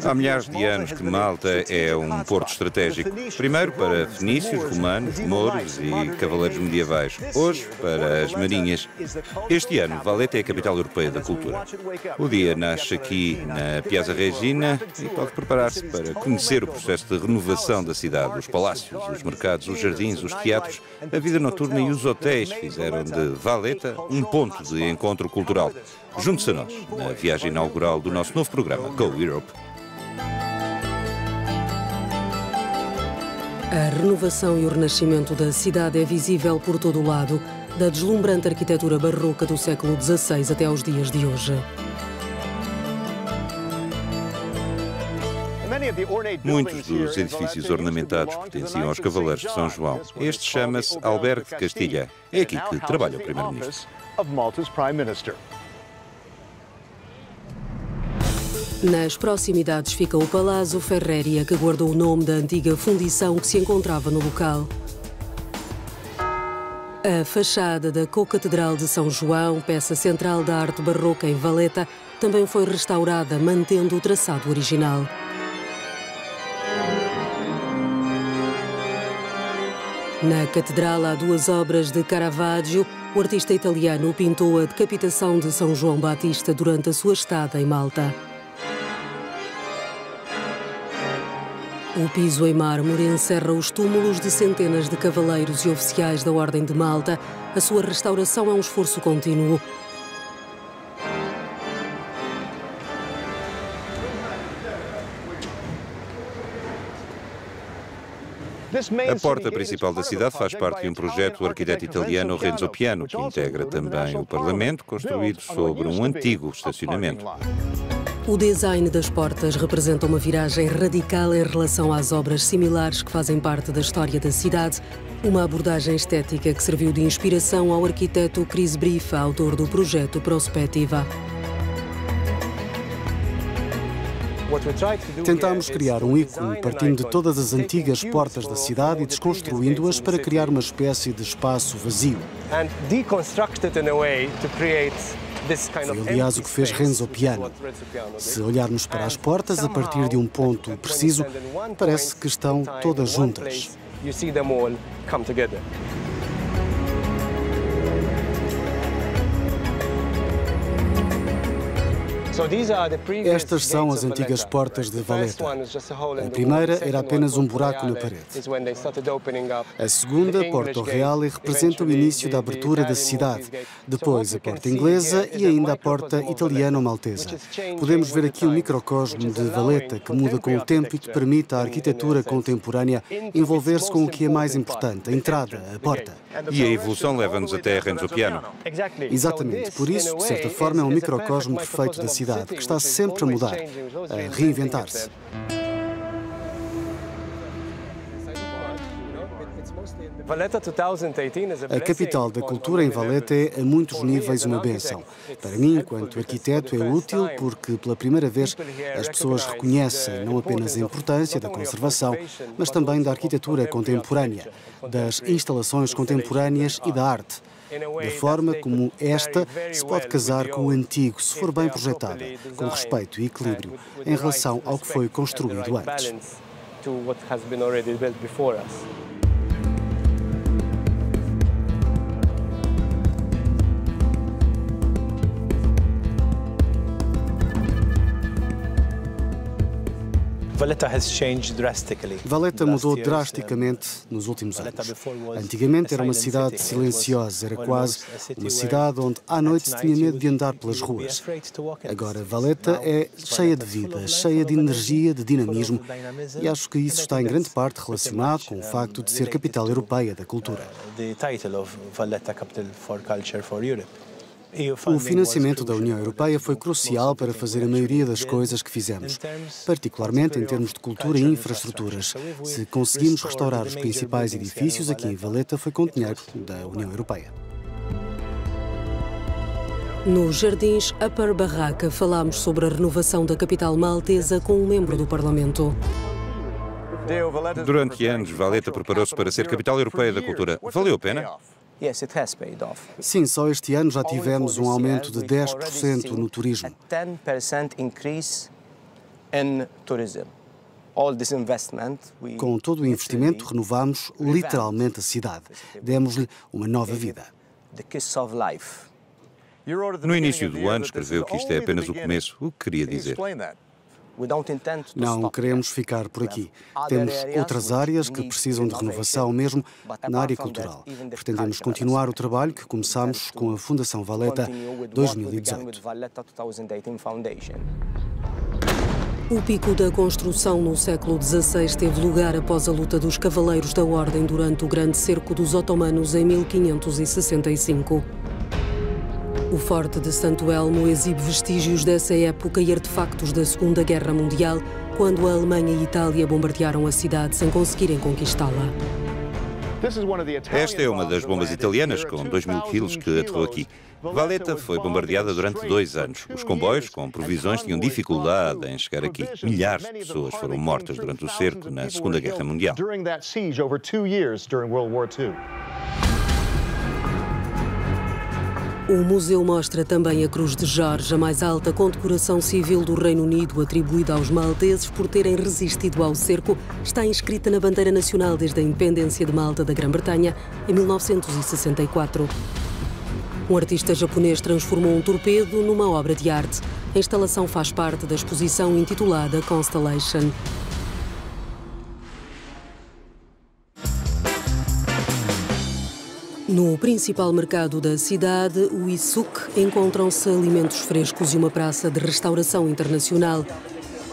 Há milhares de anos que Malta é um porto estratégico. Primeiro para fenícios, romanos, mouros e cavaleiros medievais. Hoje para as marinhas. Este ano, Valetta é a capital europeia da cultura. O dia nasce aqui na Piazza Regina e pode preparar-se para conhecer o processo de renovação da cidade. Os palácios, os mercados, os jardins, os teatros, a vida noturna e os hotéis fizeram de Valetta um ponto de encontro cultural. Junte-se a nós na viagem inaugural do nosso novo programa Go Europe. A renovação e o renascimento da cidade é visível por todo o lado, da deslumbrante arquitetura barroca do século XVI até aos dias de hoje. Muitos dos edifícios ornamentados pertenciam aos Cavaleiros de São João. Este chama-se Albergue de Castilha. É aqui que trabalha o Primeiro-Ministro. Nas proximidades fica o Palácio Ferreria, que guardou o nome da antiga fundição que se encontrava no local. A fachada da Co-Catedral de São João, peça central da arte barroca em Valetta, também foi restaurada, mantendo o traçado original. Na Catedral há duas obras de Caravaggio. O artista italiano pintou a decapitação de São João Batista durante a sua estada em Malta. O piso em mármore encerra os túmulos de centenas de cavaleiros e oficiais da Ordem de Malta. A sua restauração é um esforço contínuo. A porta principal da cidade faz parte de um projeto do arquiteto italiano Renzo Piano, que integra também o Parlamento, construído sobre um antigo estacionamento. O design das portas representa uma viragem radical em relação às obras similares que fazem parte da história da cidade, uma abordagem estética que serviu de inspiração ao arquiteto Chris Brifa, autor do projeto Prospettiva. Tentámos criar um ícone partindo de todas as antigas portas da cidade e desconstruindo-as para criar uma espécie de espaço vazio. Foi, aliás, o que fez Renzo Piano. Se olharmos para as portas a partir de um ponto preciso, parece que estão todas juntas. Estas são as antigas portas de Valetta. A primeira era apenas um buraco na parede. A segunda, Porta Reale, representa o início da abertura da cidade. Depois a porta inglesa e ainda a porta italiano-maltesa. Podemos ver aqui um microcosmo de Valetta que muda com o tempo e que permite à arquitetura contemporânea envolver-se com o que é mais importante, a entrada, a porta. E a evolução leva-nos até Renzo Piano. Exatamente. Por isso, de certa forma, é um microcosmo perfeito da cidade, que está sempre a mudar, a reinventar-se. A capital da cultura em Valetta é, a muitos níveis, uma bênção. Para mim, enquanto arquiteto, é útil porque, pela primeira vez, as pessoas reconhecem não apenas a importância da conservação, mas também da arquitetura contemporânea, das instalações contemporâneas e da arte. Da forma como esta se pode casar com o antigo, se for bem projetada, com respeito e equilíbrio, em relação ao que foi construído antes. Valetta mudou drasticamente nos últimos anos. Antigamente era uma cidade silenciosa, era quase uma cidade onde à noite se tinha medo de andar pelas ruas. Agora Valetta é cheia de vida, cheia de energia, de dinamismo, e acho que isso está em grande parte relacionado com o facto de ser capital europeia da cultura. O financiamento da União Europeia foi crucial para fazer a maioria das coisas que fizemos, particularmente em termos de cultura e infraestruturas. Se conseguimos restaurar os principais edifícios aqui em Valetta, foi com dinheiro da União Europeia. Nos Jardins Upper Barraca, falámos sobre a renovação da capital maltesa com um membro do Parlamento. Durante anos, Valetta preparou-se para ser capital europeia da cultura. Valeu a pena? Sim, só este ano já tivemos um aumento de 10% no turismo. Com todo o investimento, renovamos literalmente a cidade. Demos-lhe uma nova vida. No início do ano escreveu que isto é apenas o começo. O que queria dizer? Não queremos ficar por aqui. Temos outras áreas que precisam de renovação, mesmo na área cultural. Pretendemos continuar o trabalho que começamos com a Fundação Valletta 2018. O pico da construção no século XVI teve lugar após a luta dos Cavaleiros da Ordem durante o Grande Cerco dos Otomanos em 1565. O Forte de Santo Elmo exibe vestígios dessa época e artefactos da Segunda Guerra Mundial, quando a Alemanha e a Itália bombardearam a cidade sem conseguirem conquistá-la. Esta é uma das bombas italianas com 2.000 quilos que aterrou aqui. Valletta foi bombardeada durante 2 anos. Os comboios com provisões tinham dificuldade em chegar aqui. Milhares de pessoas foram mortas durante o cerco na Segunda Guerra Mundial. O museu mostra também a Cruz de Jorge, a mais alta condecoração civil do Reino Unido, atribuída aos malteses por terem resistido ao cerco. Está inscrita na bandeira nacional desde a independência de Malta da Grã-Bretanha, em 1964. Um artista japonês transformou um torpedo numa obra de arte. A instalação faz parte da exposição intitulada Constellation. No principal mercado da cidade, o Issouk, encontram-se alimentos frescos e uma praça de restauração internacional.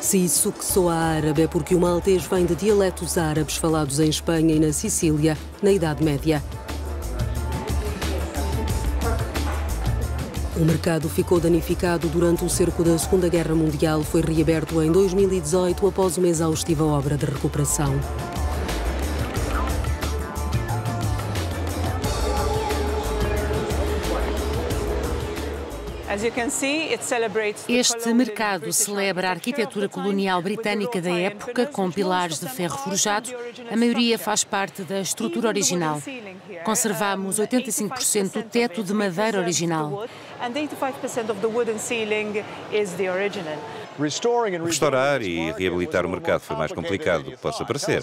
Se Issouk soa árabe é porque o maltês vem de dialetos árabes falados em Espanha e na Sicília, na Idade Média. O mercado ficou danificado durante o cerco da Segunda Guerra Mundial. Foi reaberto em 2018 após uma exaustiva obra de recuperação. Este mercado celebra a arquitetura colonial britânica da época, com pilares de ferro forjado. A maioria faz parte da estrutura original. Conservamos 85% do teto de madeira original. Restaurar e reabilitar o mercado foi mais complicado, possa parecer.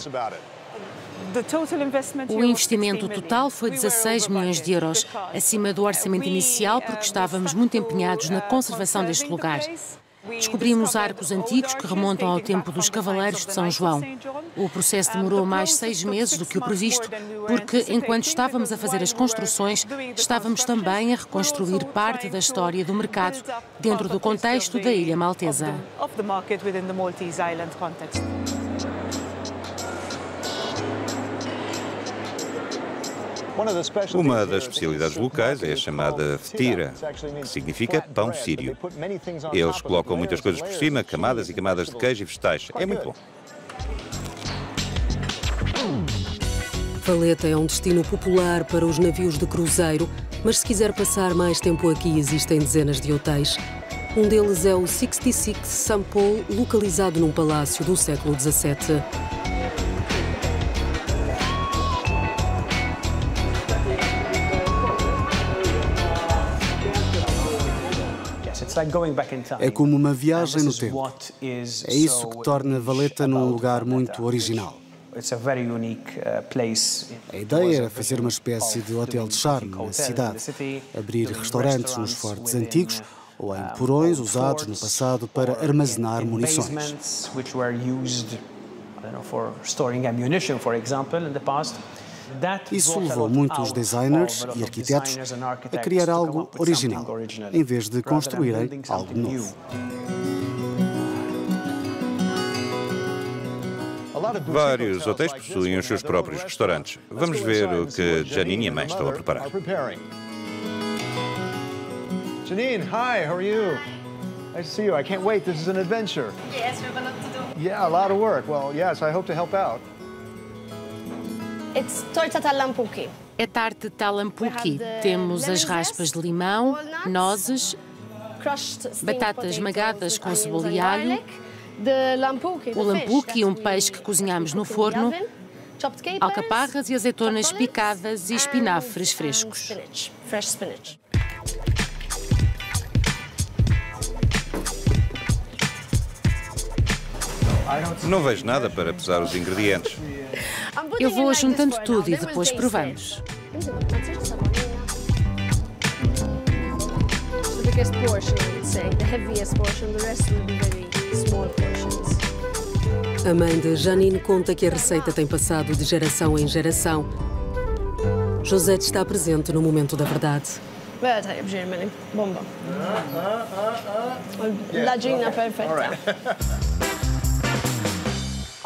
O investimento total foi 16 milhões de euros, acima do orçamento inicial, porque estávamos muito empenhados na conservação deste lugar. Descobrimos arcos antigos que remontam ao tempo dos Cavaleiros de São João. O processo demorou mais 6 meses do que o previsto, porque, enquanto estávamos a fazer as construções, estávamos também a reconstruir parte da história do mercado dentro do contexto da Ilha Maltesa. Uma das especialidades locais é a chamada fetira, que significa pão sírio. Eles colocam muitas coisas por cima, camadas e camadas de queijo e vegetais. É muito bom. Valletta é um destino popular para os navios de cruzeiro, mas se quiser passar mais tempo aqui, existem dezenas de hotéis. Um deles é o 66 St. Paul, localizado num palácio do século XVII. É como uma viagem no tempo. É isso que torna Valletta num lugar muito original. A ideia era fazer uma espécie de hotel de charme na cidade, abrir restaurantes nos fortes antigos ou em porões usados no passado para armazenar munições. Isso levou muitos designers e arquitetos a criar algo original, em vez de construírem algo novo. Vários hotéis possuem os seus próprios restaurantes. Vamos ver o que Janine e a mãe estão a preparar. Janine, hi, how are you? Nice to see you. I can't wait. This is an adventure. Yes, we have a lot to do. Yeah, a lot of work. Well, yes, I hope to help out. It's torta talampuki. É tarte talampuki. Temos as raspas de limão, nozes, batatas esmagadas com cebola e alho, o lampuki, um peixe que cozinhamos no forno, alcaparras e azeitonas picadas e espinafres frescos. Não vejo nada para pesar os ingredientes. Eu vou juntando tudo e depois provamos. A mãe de Janine conta que a receita tem passado de geração em geração. Josette está presente no momento da verdade. Bomba. La gina perfeita.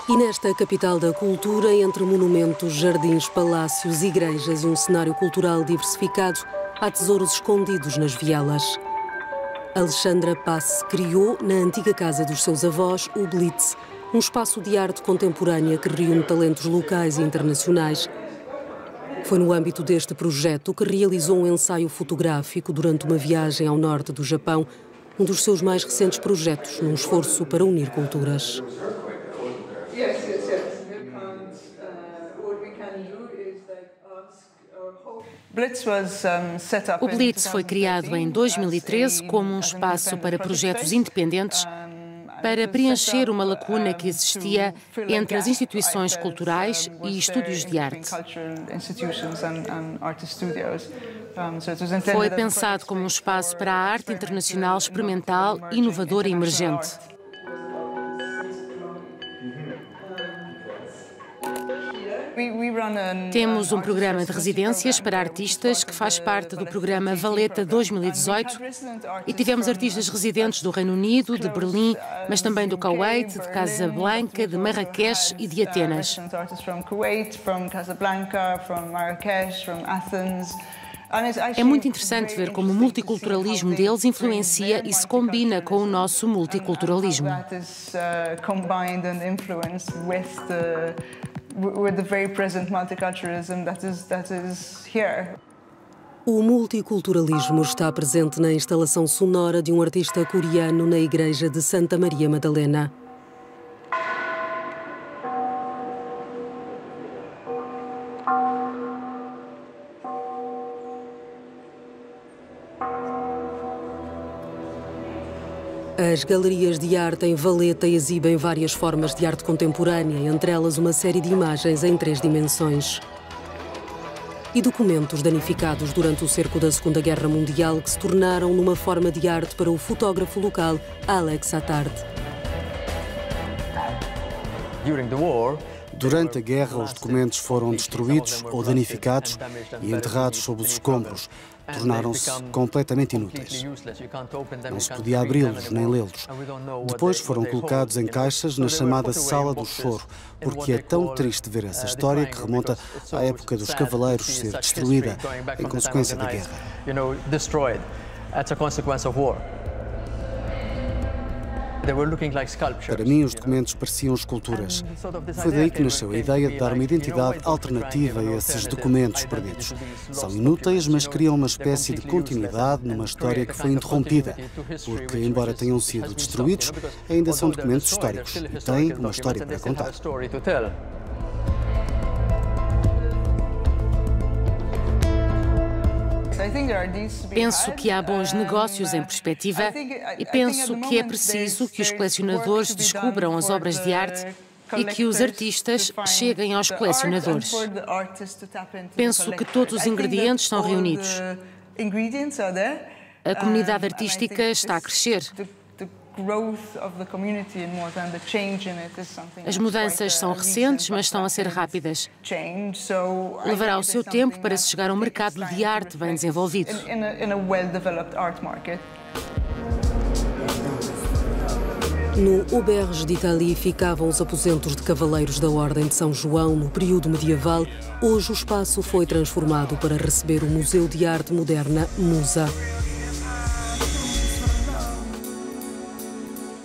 E nesta capital da cultura, entre monumentos, jardins, palácios, igrejas e um cenário cultural diversificado, há tesouros escondidos nas vielas. Alexandra Passe criou, na antiga casa dos seus avós, o Blitz, um espaço de arte contemporânea que reúne talentos locais e internacionais. Foi no âmbito deste projeto que realizou um ensaio fotográfico durante uma viagem ao norte do Japão, um dos seus mais recentes projetos, num esforço para unir culturas. O Blitz foi criado em 2013 como um espaço para projetos independentes para preencher uma lacuna que existia entre as instituições culturais e estúdios de arte. Foi pensado como um espaço para a arte internacional experimental, inovadora e emergente. Temos um programa de residências para artistas que faz parte do programa Valletta 2018 e tivemos artistas residentes do Reino Unido, de Berlim, mas também do Kuwait, de Casablanca, de Marrakech e de Atenas. É muito interessante ver como o multiculturalismo deles influencia e se combina com o nosso multiculturalismo. O multiculturalismo está presente na instalação sonora de um artista coreano na igreja de Santa Maria Madalena. As galerias de arte em Valletta exibem várias formas de arte contemporânea, entre elas uma série de imagens em 3 dimensões. E documentos danificados durante o cerco da Segunda Guerra Mundial que se tornaram numa forma de arte para o fotógrafo local Alex Attard. Durante a guerra, os documentos foram destruídos ou danificados e enterrados sob os escombros. Tornaram-se completamente inúteis. Não se podia abri-los nem lê-los. Depois foram colocados em caixas na chamada Sala do Choro, porque é tão triste ver essa história que remonta à época dos cavaleiros ser destruída em consequência da guerra. Para mim, os documentos pareciam esculturas. Foi daí que nasceu a ideia de dar uma identidade alternativa a esses documentos perdidos. São inúteis, mas criam uma espécie de continuidade numa história que foi interrompida, porque, embora tenham sido destruídos, ainda são documentos históricos e têm uma história para contar. Penso que há bons negócios em perspectiva e penso que é preciso que os colecionadores descubram as obras de arte e que os artistas cheguem aos colecionadores. Penso que todos os ingredientes estão reunidos. A comunidade artística está a crescer. As mudanças são recentes, mas estão a ser rápidas. Levará o seu tempo para se chegar a um mercado de arte bem desenvolvido. No Auberge d'Italie ficavam os aposentos de cavaleiros da Ordem de São João no período medieval. Hoje o espaço foi transformado para receber o Museu de Arte Moderna Musa.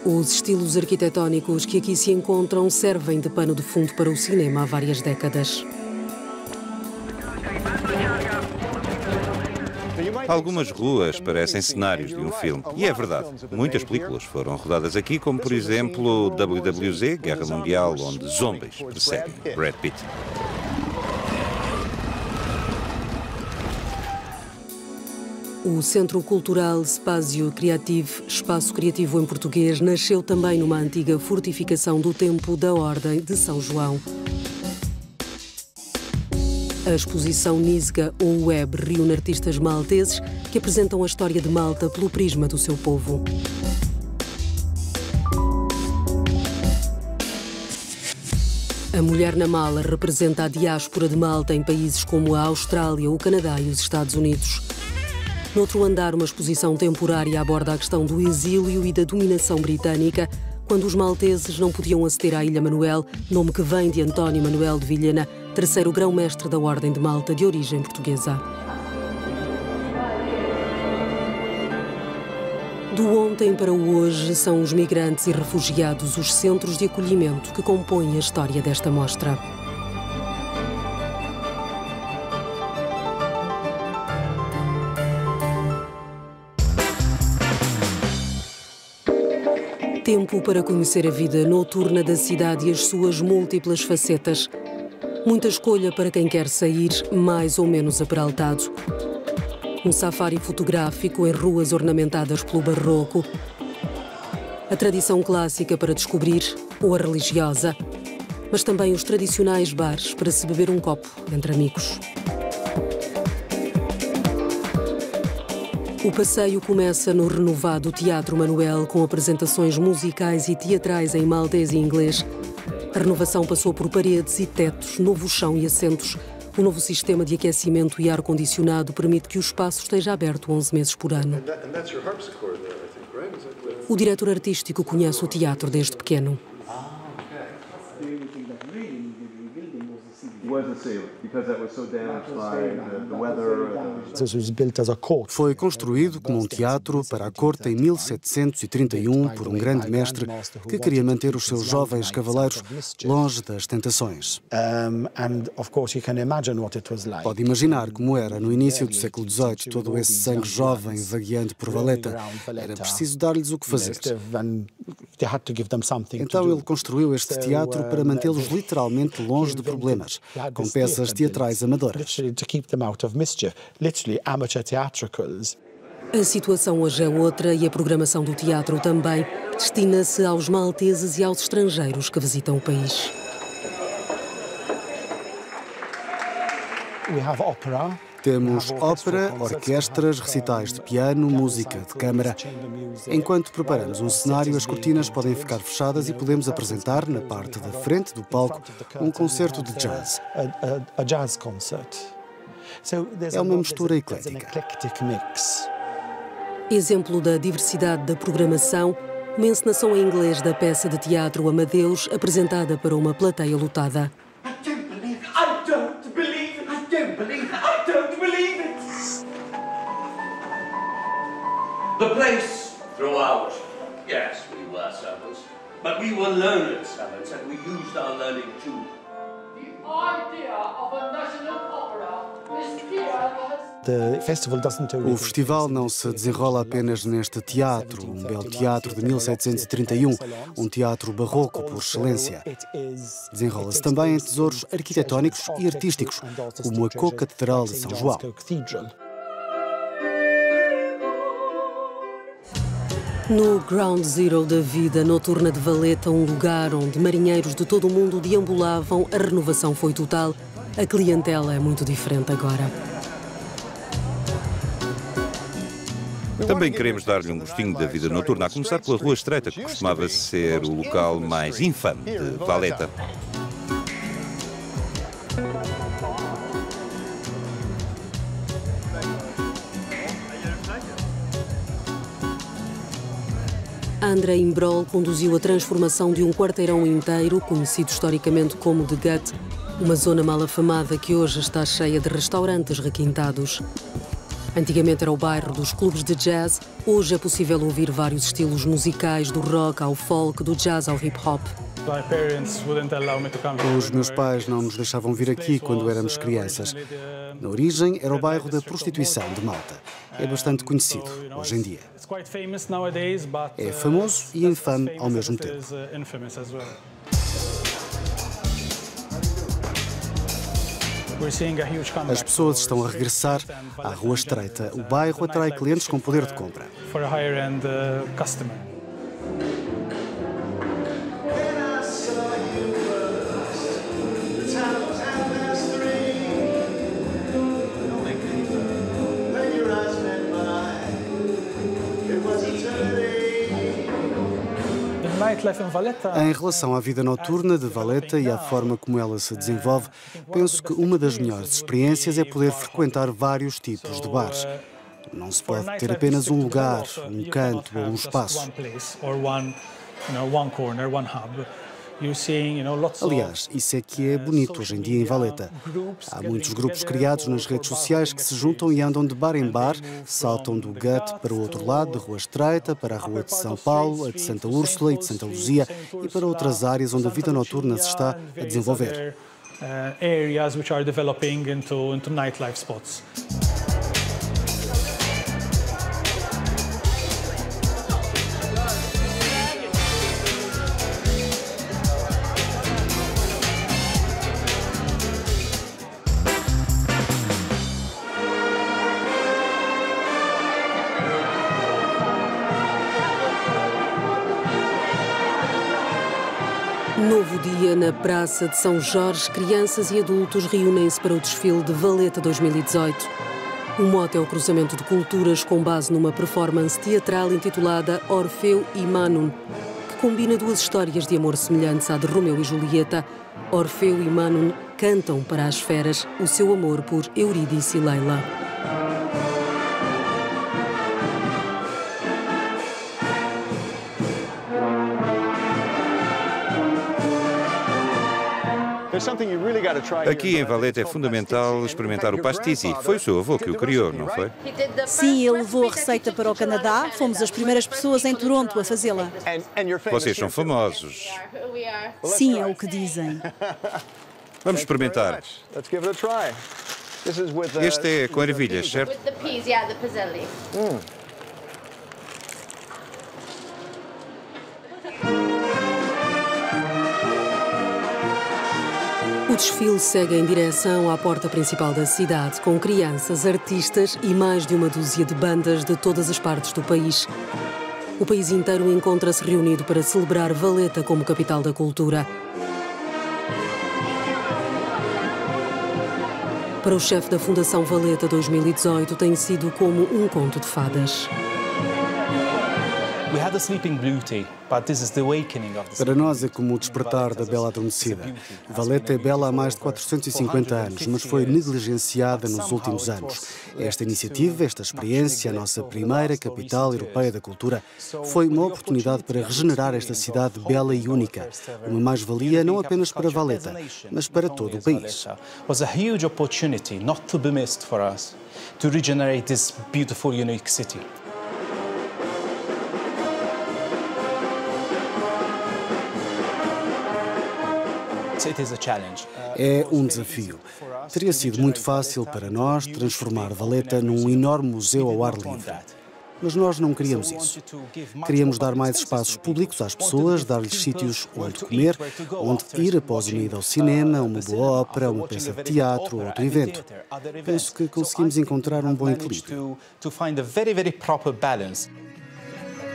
Os estilos arquitetónicos que aqui se encontram servem de pano de fundo para o cinema há várias décadas. Algumas ruas parecem cenários de um filme. E é verdade, muitas películas foram rodadas aqui, como por exemplo WWZ, Guerra Mundial, onde zombies perseguem Brad Pitt. O Centro Cultural Spazio Criativo, Espaço Criativo em português, nasceu também numa antiga fortificação do tempo da Ordem de São João. A exposição Nisga ou Web reúne artistas malteses que apresentam a história de Malta pelo prisma do seu povo. A Mulher na Mala representa a diáspora de Malta em países como a Austrália, o Canadá e os Estados Unidos. Noutro andar, uma exposição temporária aborda a questão do exílio e da dominação britânica, quando os malteses não podiam aceder à Ilha Manuel, nome que vem de António Manuel de Vilhena, terceiro grão-mestre da Ordem de Malta de origem portuguesa. Do ontem para o hoje, são os migrantes e refugiados os centros de acolhimento que compõem a história desta mostra. Tempo para conhecer a vida noturna da cidade e as suas múltiplas facetas. Muita escolha para quem quer sair mais ou menos aperaltado. Um safari fotográfico em ruas ornamentadas pelo barroco. A tradição clássica para descobrir, ou a religiosa, mas também os tradicionais bares para se beber um copo entre amigos. O passeio começa no renovado Teatro Manuel, com apresentações musicais e teatrais em maltês e inglês. A renovação passou por paredes e tetos, novo chão e assentos. O novo sistema de aquecimento e ar-condicionado permite que o espaço esteja aberto 11 meses por ano. O diretor artístico conhece o teatro desde pequeno. Foi construído como um teatro para a corte em 1731 por um grande mestre que queria manter os seus jovens cavaleiros longe das tentações. Pode imaginar como era no início do século XVIII, todo esse sangue jovem vagueando por Valletta. Era preciso dar-lhes o que fazer. Então ele construiu este teatro para mantê-los literalmente longe de problemas, com peças teatrais amadoras. A situação hoje é outra e a programação do teatro também destina-se aos malteses e aos estrangeiros que visitam o país. Temos ópera, orquestras, recitais de piano, música de câmara. Enquanto preparamos um cenário, as cortinas podem ficar fechadas e podemos apresentar, na parte da frente do palco, um concerto de jazz. É uma mistura eclética. Exemplo da diversidade da programação, uma encenação em inglês da peça de teatro Amadeus, apresentada para uma plateia lotada. The place throughout, yes, we were servants, but we were learned servants and we used our learning too. The idea of a national opera is here. O festival não se desenrola apenas neste teatro, um belo teatro de 1731, um teatro barroco por excelência. Desenrola-se também em tesouros arquitetónicos e artísticos, como a Co-Catedral de São João. No Ground Zero da vida noturna de Valletta, um lugar onde marinheiros de todo o mundo deambulavam, a renovação foi total. A clientela é muito diferente agora. Também queremos dar-lhe um gostinho da vida noturna, a começar pela Rua Estreita, que costumava ser o local mais infame de Valletta. André Imbrol conduziu a transformação de um quarteirão inteiro, conhecido historicamente como The Gut, uma zona mal afamada que hoje está cheia de restaurantes requintados. Antigamente era o bairro dos clubes de jazz, hoje é possível ouvir vários estilos musicais, do rock ao folk, do jazz ao hip-hop. Os meus pais não nos deixavam vir aqui quando éramos crianças. Na origem, era o bairro da prostituição de Malta. É bastante conhecido hoje em dia. É famoso e infame ao mesmo tempo. As pessoas estão a regressar à Rua Estreita. O bairro atrai clientes com poder de compra. Em relação à vida noturna de Valletta e à forma como ela se desenvolve, penso que uma das melhores experiências é poder frequentar vários tipos de bares. Não se pode ter apenas um lugar, um canto ou um espaço. Aliás, isso é que é bonito hoje em dia em Valletta. Há muitos grupos criados nas redes sociais que se juntam e andam de bar em bar, saltam do Gut para o outro lado, da Rua Estreita, para a Rua de São Paulo, a de Santa Úrsula e de Santa Luzia e para outras áreas onde a vida noturna se está a desenvolver. Novo dia na Praça de São Jorge, crianças e adultos reúnem-se para o desfile de Valletta 2018. O mote é o cruzamento de culturas com base numa performance teatral intitulada Orfeu e Manon, que combina duas histórias de amor semelhantes à de Romeu e Julieta. Orfeu e Manon cantam para as feras o seu amor por Eurídice e Leila. Aqui em Valletta é fundamental experimentar o pastissi. Foi o seu avô que o criou, não foi? Sim, ele levou a receita para o Canadá. Fomos as primeiras pessoas em Toronto a fazê-la. Vocês são famosos. Sim, é o que dizem. Vamos experimentar. Este é com ervilhas, certo? O desfile segue em direção à porta principal da cidade, com crianças, artistas e mais de uma dúzia de bandas de todas as partes do país. O país inteiro encontra-se reunido para celebrar Valletta como capital da cultura. Para o chefe da Fundação Valletta 2018, tem sido como um conto de fadas. Para nós é como o despertar da Bela Adormecida. Valletta é bela há mais de 450 anos, mas foi negligenciada nos últimos anos. Esta iniciativa, esta experiência, a nossa primeira capital europeia da cultura, foi uma oportunidade para regenerar esta cidade bela e única. Uma mais-valia não apenas para Valletta, mas para todo o país. É um desafio. Teria sido muito fácil para nós transformar Valletta num enorme museu ao ar livre. Mas nós não queríamos isso. Queríamos dar mais espaços públicos às pessoas, dar-lhes sítios onde comer, onde ir após uma ida ao cinema, uma boa ópera, uma peça de teatro ou outro evento. Penso que conseguimos encontrar um bom equilíbrio.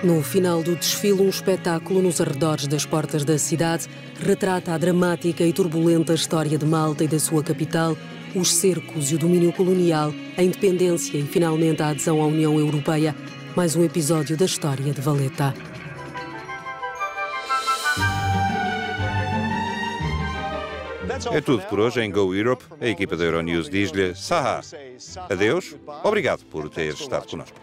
No final do desfile, um espetáculo nos arredores das portas da cidade retrata a dramática e turbulenta história de Malta e da sua capital, os cercos e o domínio colonial, a independência e, finalmente, a adesão à União Europeia. Mais um episódio da história de Valletta. É tudo por hoje em Go Europe. A equipa da Euronews diz-lhe Saha. Adeus. Obrigado por ter estado connosco.